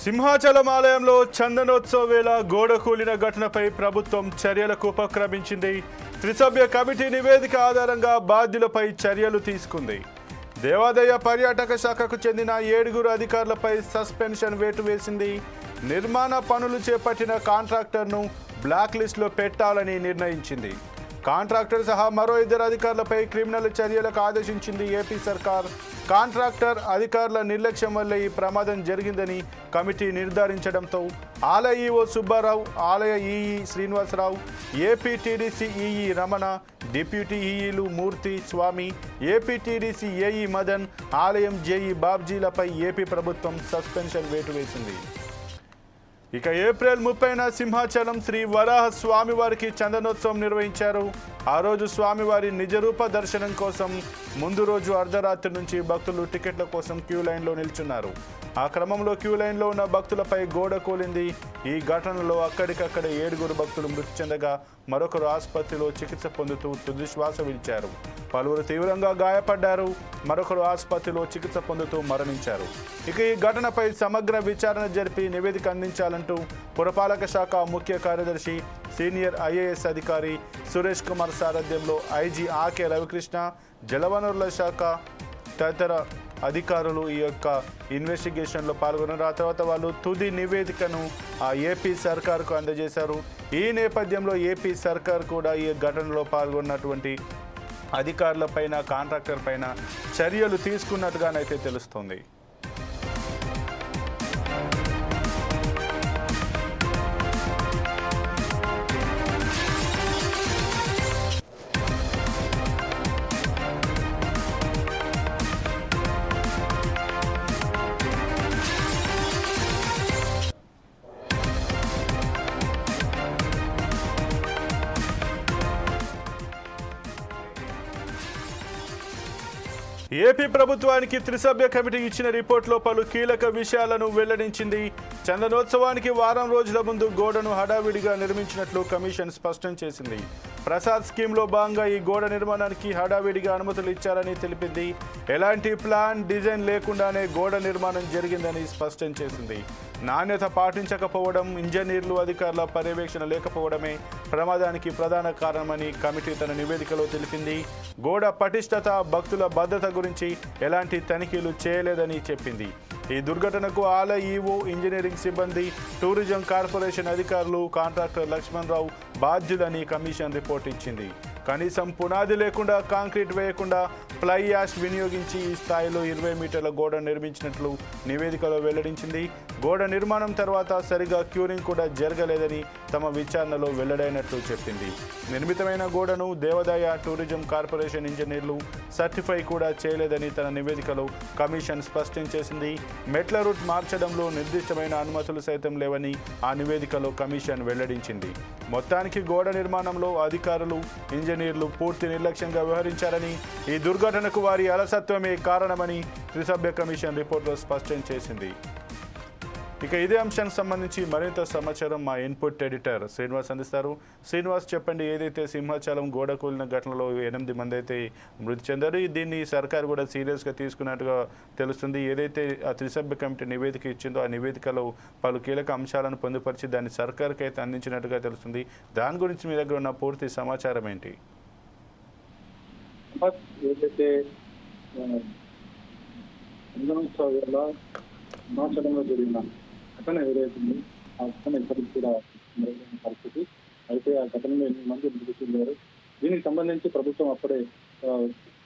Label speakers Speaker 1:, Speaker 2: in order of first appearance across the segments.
Speaker 1: సింహాచలం ఆలయంలో చందనోత్సవ వేళ గోడ కూలిన ఘటనపై ప్రభుత్వం చర్యలకు ఉపక్రమించింది. త్రిసభ్య కమిటీ నివేదిక ఆధారంగా బాధ్యులపై చర్యలు తీసుకుంది. దేవాదాయ పర్యాటక శాఖకు చెందిన 7 అధికారులపై సస్పెన్షన్ వేటు వేసింది. నిర్మాణ పనులు చేపట్టిన కాంట్రాక్టర్ను బ్లాక్ లిస్టులో పెట్టాలని నిర్ణయించింది. కాంట్రాక్టర్ సహా మరో 2 అధికారులపై క్రిమినల్ చర్యలకు ఆదేశించింది ఏపీ సర్కార్. కాంట్రాక్టర్ అధికారుల నిర్లక్ష్యం వల్ల ఈ ప్రమాదం జరిగిందని కమిటీ నిర్ధారించడంతో ఆలయ ఈఓ సుబ్బారావు, ఆలయ EE Srinivasarao, APTDC EE Ramana, deputy ఈఈలు మూర్తి, స్వామి, ఏపీటీడీసీ ఏఈ మదన్, ఆలయం జేఈ బాబ్జీలపై ఏపీ ప్రభుత్వం సస్పెన్షన్ వేటు వేసింది. ఇక ఏప్రిల్ 30న సింహాచలం శ్రీ వరాహ స్వామివారికి చందనోత్సవం నిర్వహించారు. ఆ రోజు స్వామివారి నిజరూప దర్శనం కోసం ముందు రోజు అర్ధరాత్రి నుంచి భక్తులు టికెట్ల కోసం క్యూ లైన్లో నిల్చున్నారు. ఆ క్రమంలో క్యూ లైన్లో ఉన్న భక్తులపై గోడ కూలింది. ఈ ఘటనలో అక్కడికక్కడే 7 భక్తులు మృతి చెందగా మరొకరు ఆసుపత్రిలో చికిత్స పొందుతూ తుది శ్వాస విడిచారు. పలువురు తీవ్రంగా గాయపడ్డారు. మరొకరు ఆసుపత్రిలో చికిత్స పొందుతూ మరణించారు. ఇక ఈ ఘటనపై సమగ్ర విచారణ జరిపి నివేదిక అందించాలంటూ పురపాలక శాఖ ముఖ్య కార్యదర్శి సీనియర్ ఐఏఎస్ అధికారి సురేష్ కుమార్ సారథ్యంలో ఐజీ ఆకే రవికృష్ణ, జలవనరుల శాఖ తదితర అధికారులు ఈ యొక్క ఇన్వెస్టిగేషన్లో పాల్గొన్నారు. ఆ తర్వాత వాళ్ళు తుది నివేదికను ఏపీ సర్కార్కు అందజేశారు. ఈ నేపథ్యంలో ఏపీ సర్కార్ కూడా ఈ ఘటనలో పాల్గొన్నటువంటి అధికారులపైన, కాంట్రాక్టర్ పైన చర్యలు తీసుకున్నట్టుగానైతే తెలుస్తోంది. ఏపీ ప్రభుత్వానికి త్రిసభ్య కమిటీ ఇచ్చిన రిపోర్టులో పలు కీలక విషయాలను వెల్లడించింది. చందనోత్సవానికి వారం రోజుల ముందు గోడను హడావిడిగా నిర్మించినట్లు కమిషన్ స్పష్టం చేసింది. ప్రసాద్ స్కీమ్లో భాగంగా ఈ గోడ నిర్మాణానికి హడావిడిగా అనుమతులు ఇచ్చారని తెలిపింది. ఎలాంటి ప్లాన్, డిజైన్ లేకుండానే గోడ నిర్మాణం జరిగిందని స్పష్టం చేసింది. నాణ్యత పాటించకపోవడం, ఇంజనీర్లు అధికారుల పర్యవేక్షణ లేకపోవడమే ప్రమాదానికి ప్రధాన కారణమని కమిటీ తన నివేదికలో తెలిపింది. గోడ పటిష్టత, భక్తుల భద్రత గురించి ఎలాంటి తనిఖీలు చేయలేదని చెప్పింది. ఈ దుర్ఘటనకు ఆలయ ఈవో, ఇంజనీరింగ్ సిబ్బంది, టూరిజం కార్పొరేషన్ అధికారులు, కాంట్రాక్టర్ లక్ష్మణ్ రావు బాధ్యులని కమిషన్ రిపోర్ట్ ఇచ్చింది. కనీసం పునాది లేకుండా, కాంక్రీట్ వేయకుండా ఫ్లై యాష్ వినియోగించి ఈ స్థాయిలో 20 మీటర్ల గోడ నిర్మించినట్లు నివేదికలో వెల్లడించింది. గోడ నిర్మాణం తర్వాత సరిగా క్యూరింగ్ కూడా జరగలేదని తమ విచారణలో వెల్లడైనట్లు చెప్పింది. నిర్మితమైన గోడను దేవాదాయ, టూరిజం కార్పొరేషన్ ఇంజనీర్లు సర్టిఫై కూడా చేయలేదని తన నివేదికలో కమిషన్ స్పష్టం చేసింది. మెట్ల రూట్ మార్చడంలో నిర్దిష్టమైన అనుమతులు సైతం లేవని ఆ నివేదికలో కమిషన్ వెల్లడించింది. మొత్తానికి గోడ నిర్మాణంలో అధికారులు, ఇంజనీర్లు పూర్తి నిర్లక్ష్యంగా వ్యవహరించారని, ఈ దుర్ఘటనకు వారి అలసత్వమే కారణమని త్రిసభ్య కమిషన్ రిపోర్టులో స్పష్టం చేసింది. ఇక ఇదే అంశానికి సంబంధించి మరింత సమాచారం మా ఇన్పుట్ ఎడిటర్ శ్రీనివాస్ అందిస్తారు. శ్రీనివాస్, చెప్పండి, ఏదైతే సింహాచలం గోడ కూలిన ఘటనలో 8 మంది అయితే మృతి చెందారు, దీన్ని సర్కారు కూడా సీరియస్గా తీసుకున్నట్టుగా తెలుస్తుంది. ఏదైతే ఆ త్రిసభ్య కమిటీ నివేదిక ఇచ్చిందో ఆ నివేదికలో పలు కీలక అంశాలను పొందుపరిచి దాన్ని సర్కారుకి అయితే అందించినట్టుగా తెలుస్తుంది. దాని గురించి మీ దగ్గర ఉన్న పూర్తి సమాచారం ఏంటి?
Speaker 2: ఏదైతే హిమాచలంలో జరిగిన ఘటన ఏదైతుంది, ఆ ఘటన ఇప్పటికి కూడా పరిస్థితి అయితే ఆ ఘటనలో 8 మంది మృతి చెందారు. దీనికి సంబంధించి ప్రభుత్వం అప్పుడే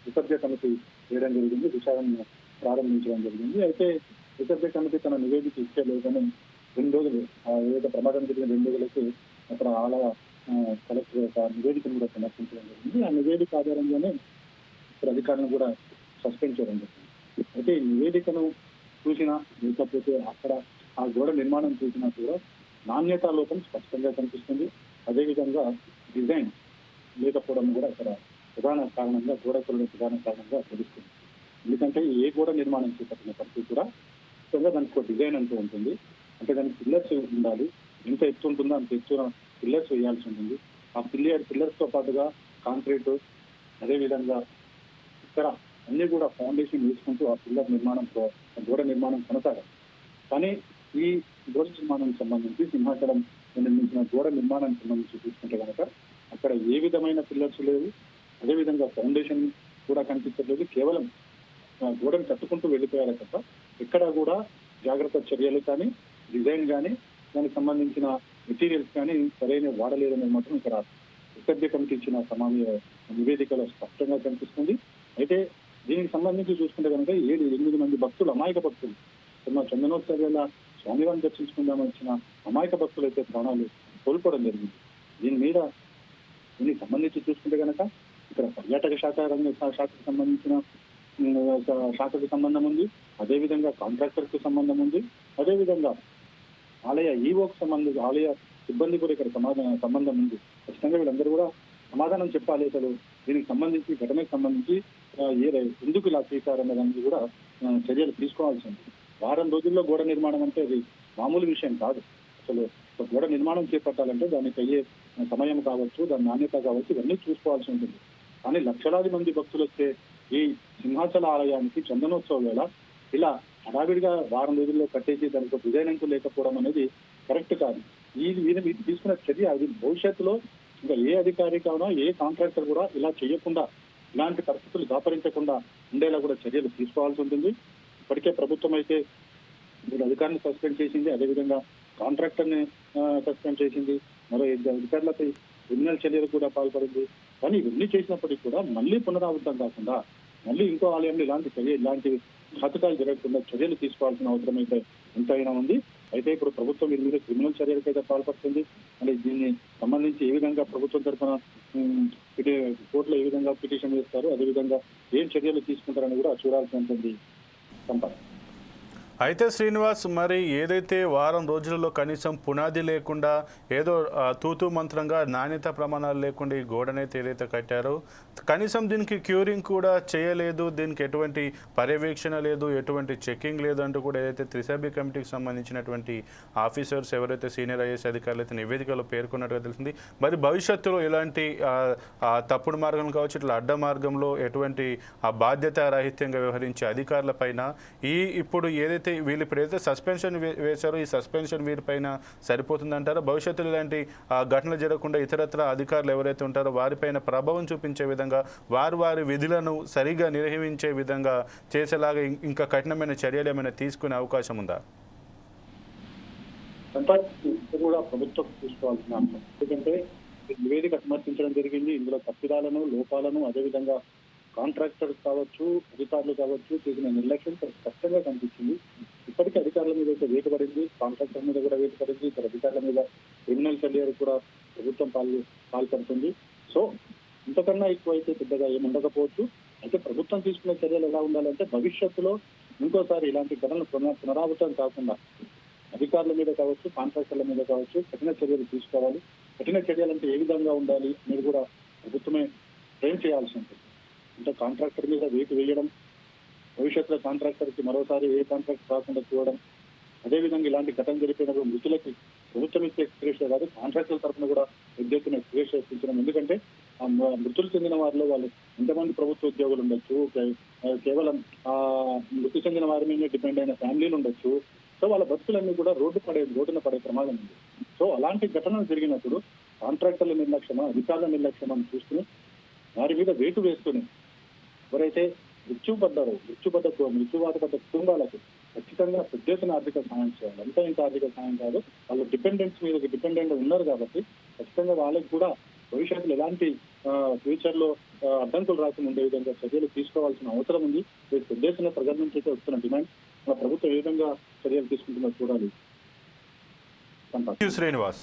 Speaker 2: త్రిసభ్య కమిటీ వేయడం జరిగింది, విచారణ ప్రారంభించడం జరిగింది. అయితే త్రిసభ్య కమిటీ తన నివేదిక ఇచ్చేలేదని 2 రోజులు ఏదైతే ప్రమాదం జరిగిన 2 రోజులకి అక్కడ ఆలయ కలెక్టర్ యొక్క నివేదికను కూడా సమర్పించడం జరిగింది. ఆ నివేదిక ఆధారంగానే ఇప్పుడు అధికారులను కూడా సస్పెండ్ చేయడం జరిగింది. అయితే ఈ నివేదికను చూసినా, లేకపోతే అక్కడ ఆ గోడ నిర్మాణం చూసినా కూడా నాణ్యతా లోపం స్పష్టంగా కనిపిస్తుంది. అదేవిధంగా డిజైన్ లేకపోవడం కూడా ఇక్కడ ప్రధాన కారణంగా, గోడ కూలిన ప్రధాన కారణంగా తెలుస్తుంది. ఎందుకంటే ఏ గోడ నిర్మాణం చేపట్టినప్పటికీ కూడా దానికి ఒక డిజైన్ అంటూ ఉంటుంది. అంటే దానికి పిల్లర్స్ ఉండాలి, ఎంత ఎత్తు ఉంటుందో అంత ఎత్తున పిల్లర్స్ వేయాల్సి ఉంటుంది. ఆ పిల్లర్స్తో పాటుగా కాంక్రీట్, అదేవిధంగా ఇక్కడ అన్ని కూడా ఫౌండేషన్ వేసుకుంటూ ఆ పిల్లర్ నిర్మాణం, గోడ నిర్మాణం కొనసాగాలి. కానీ ఈ గోడ నిర్మాణానికి సంబంధించి సింహాచలం నిర్మించిన గోడ నిర్మాణానికి సంబంధించి చూసుకుంటే కనుక అక్కడ ఏ విధమైన పిల్లర్స్ లేవు, అదేవిధంగా ఫౌండేషన్ కూడా కనిపించలేదు. కేవలం గోడను కట్టుకుంటూ వెళ్ళిపోయారు తప్ప ఎక్కడా కూడా జాగ్రత్త చర్యలు కానీ, డిజైన్ కానీ, దానికి సంబంధించిన మెటీరియల్స్ కానీ సరైన వాడలేదనే మాత్రం ఇక్కడ ఎస్ఎఫ్జే కమిటీ ఇచ్చిన నివేదికలో స్పష్టంగా కనిపిస్తుంది. అయితే దీనికి సంబంధించి చూసుకుంటే కనుక 7-8 మంది భక్తులు, అమాయక భక్తులు, చందనోత్సవ వేళ స్వామివారిని దర్శించుకుందామని వచ్చిన అమాయక భక్తులు అయితే ప్రాణాలు కోల్పోవడం జరిగింది. దీనికి సంబంధించి చూసుకుంటే కనుక ఇక్కడ పర్యాటక శాఖకు సంబంధించిన శాఖకు సంబంధం ఉంది, అదేవిధంగా కాంట్రాక్టర్ కు సంబంధం ఉంది, అదేవిధంగా ఆలయ ఈవోకు సంబంధించి ఆలయ సిబ్బంది కూడా ఇక్కడ సంబంధం ఉంది. ఖచ్చితంగా వీళ్ళందరూ కూడా సమాధానం చెప్పాలి. అసలు దీనికి సంబంధించి ఘటనకు సంబంధించి ఎందుకు ఇలా చేశారనే దానికి కూడా చర్యలు తీసుకోవాల్సి ఉంది. వారం రోజుల్లో గోడ నిర్మాణం అంటే అది మామూలు విషయం కాదు. అసలు ఒక గోడ నిర్మాణం చేపట్టాలంటే దానికి అయ్యే సమయం కావచ్చు, దాని నాణ్యత కావచ్చు, ఇవన్నీ చూసుకోవాల్సి ఉంటుంది. కానీ లక్షలాది మంది భక్తులు వచ్చే ఈ సింహాచల ఆలయానికి చందనోత్సవ వేళ ఇలా హడావిడిగా వారం రోజుల్లో కట్టేసి దానికి డిజైన్ అంటూ లేకపోవడం అనేది కరెక్ట్ కాదు. వీరు తీసుకున్న చర్య అది భవిష్యత్తులో ఇంకా ఏ అధికారి కావునా ఏ కాంట్రాక్టర్ కూడా ఇలా చేయకుండా, ఇలాంటి పరిస్థితులు దాపరించకుండా ఉండేలా కూడా చర్యలు తీసుకోవాల్సి ఉంటుంది. ఇప్పటికే ప్రభుత్వం అయితే వీరు అధికారిని సస్పెండ్ చేసింది, అదేవిధంగా కాంట్రాక్టర్ ని సస్పెండ్ చేసింది, మరో 2 అధికారులపై క్రిమినల్ చర్యలు కూడా పాల్పడింది. కానీ ఇవన్నీ చేసినప్పటికీ కూడా మళ్ళీ పునరావృతం కాకుండా మళ్ళీ ఇంకో ఆలయంలో ఇలాంటి ఘాతుకాలు జరగకుండా చర్యలు తీసుకోవాల్సిన అవసరం అయితే ఎంతైనా ఉంది. అయితే ఇప్పుడు ప్రభుత్వం వీరి మీద క్రిమినల్ చర్యలకైతే పాల్పడుతుంది. మరి దీన్ని సంబంధించి ఏ విధంగా ప్రభుత్వం తరఫున కోర్టులో ఏ విధంగా పిటిషన్ వేస్తారు, అదేవిధంగా ఏం చర్యలు తీసుకుంటారని కూడా చూడాల్సి ఉంటుంది. సంపద
Speaker 1: అయితే శ్రీనివాస్, మరి ఏదైతే వారం రోజులలో కనీసం పునాది లేకుండా ఏదో తూతూ మంత్రంగా నాణ్యత ప్రమాణాలు లేకుండా ఈ గోడనైతే ఏదైతే కట్టారో కనీసం దీనికి క్యూరింగ్ కూడా చేయలేదు, దీనికి ఎటువంటి పర్యవేక్షణ లేదు, ఎటువంటి చెకింగ్ లేదు అంటూ కూడా ఏదైతే త్రిసభ్య కమిటీకి సంబంధించినటువంటి ఆఫీసర్స్ ఎవరైతే సీనియర్ ఐఏఎస్ అధికారులు అయితే నివేదికలో పేర్కొన్నట్టుగా తెలిసింది. మరి భవిష్యత్తులో ఇలాంటి తప్పుడు మార్గం కావచ్చు, ఇట్లా అడ్డ మార్గంలో ఎటువంటి బాధ్యత రాహిత్యంగా వ్యవహరించే అధికారుల పైన ఇప్పుడు ఏదైతే వీళ్ళు ఇప్పుడైతే సస్పెన్షన్ వేశారో ఈ సస్పెన్షన్ వీరిపైన సరిపోతుందంటారా? భవిష్యత్తులో ఇలాంటి ఘటనలు జరగకుండా ఇతరత్ర అధికారులు ఎవరైతే ఉంటారో వారిపైన ప్రభావం చూపించే విధంగా వారి విధులను సరిగా నిర్వహించే విధంగా చేసేలాగా ఇంకా కఠినమైన చర్యలు ఏమైనా తీసుకునే అవకాశం ఉందా?
Speaker 2: కూడా ప్రభుత్వం తీసుకోవాల్సిన అంశం. ఎందుకంటే నివేదిక సమర్పించడం జరిగింది. ఇందులో తప్పిదాలను, లోపాలను, అదేవిధంగా కాంట్రాక్టర్స్ కావచ్చు, అధికారులు కావచ్చు చేసిన నిర్లక్ష్యం స్పష్టంగా కనిపించింది. ఇప్పటికీ అధికారుల మీద అయితే వేటు పడింది, కాంట్రాక్టర్ మీద కూడా వేటు పడింది, ఇతర అధికారుల మీద క్రిమినల్ చర్యలు కూడా ప్రభుత్వం పాల్పడుతుంది. సో ఇంతకన్నా ఎక్కువ అయితే పెద్దగా ఏముండకపోవచ్చు. అయితే ప్రభుత్వం తీసుకునే చర్యలు ఎలా ఉండాలంటే భవిష్యత్తులో ఇంకోసారి ఇలాంటి ఘటనలు పునరావృతం కాకుండా అధికారుల మీద కావచ్చు, కాంట్రాక్టర్ల మీద కావచ్చు కఠిన చర్యలు తీసుకోవాలి. కఠిన చర్యలు అంటే ఏ విధంగా ఉండాలి అనేది కూడా ప్రభుత్వమే ఫ్రేమ్ చేయాల్సి ఉంటుంది. అంటే కాంట్రాక్టర్ మీద వేటు వేయడం, భవిష్యత్తులో కాంట్రాక్టర్కి మరోసారి ఏ కాంట్రాక్ట్ రాకుండా చూడడం, అదేవిధంగా ఇలాంటి ఘటన జరిపినప్పుడు మృతులకి ప్రభుత్వం ఇచ్చే ఎక్స్ప్రెషన్ కాదు, కాంట్రాక్టర్ల తరఫున కూడా పెద్ద ఎక్స్ప్రెషన్ ఇప్పించడం. ఎందుకంటే మృతులు చెందిన వారిలో వాళ్ళు ఎంతమంది ప్రభుత్వ ఉద్యోగులు ఉండొచ్చు, కేవలం మృతి చెందిన వారి మీద డిపెండ్ అయిన ఫ్యామిలీలు ఉండొచ్చు. సో వాళ్ళ బతుకులన్నీ కూడా రోడ్డున పడే ప్రమాదం ఉంది. సో అలాంటి ఘటనలు జరిగినప్పుడు కాంట్రాక్టర్ల నిర్లక్ష్యమా, అధికారుల నిర్లక్ష్యమా అని చూసుకుని వారి మీద వేటు వేసుకుని ఎవరైతే మృత్యువాత పడ్డ కుటుంబాలకు ఖచ్చితంగా పెద్ద ఎత్తున ఆర్థిక సహాయం చేయాలి. అంతా ఇంత ఆర్థిక సహాయం కాదు, వాళ్ళు డిపెండెంట్ ఉన్నారు కాబట్టి ఖచ్చితంగా వాళ్ళకి కూడా భవిష్యత్తులో ఎలాంటి ఫ్యూచర్ లో అడ్డంకులు రాకుండా ఉండే విధంగా చర్యలు తీసుకోవాల్సిన అవసరం ఉంది. పెద్ద ఎత్తున ప్రజల నుంచి అయితే వస్తున్న డిమాండ్ ప్రభుత్వం ఏ విధంగా చర్యలు తీసుకుంటుందో చూడాలి.
Speaker 1: శ్రీనివాస్.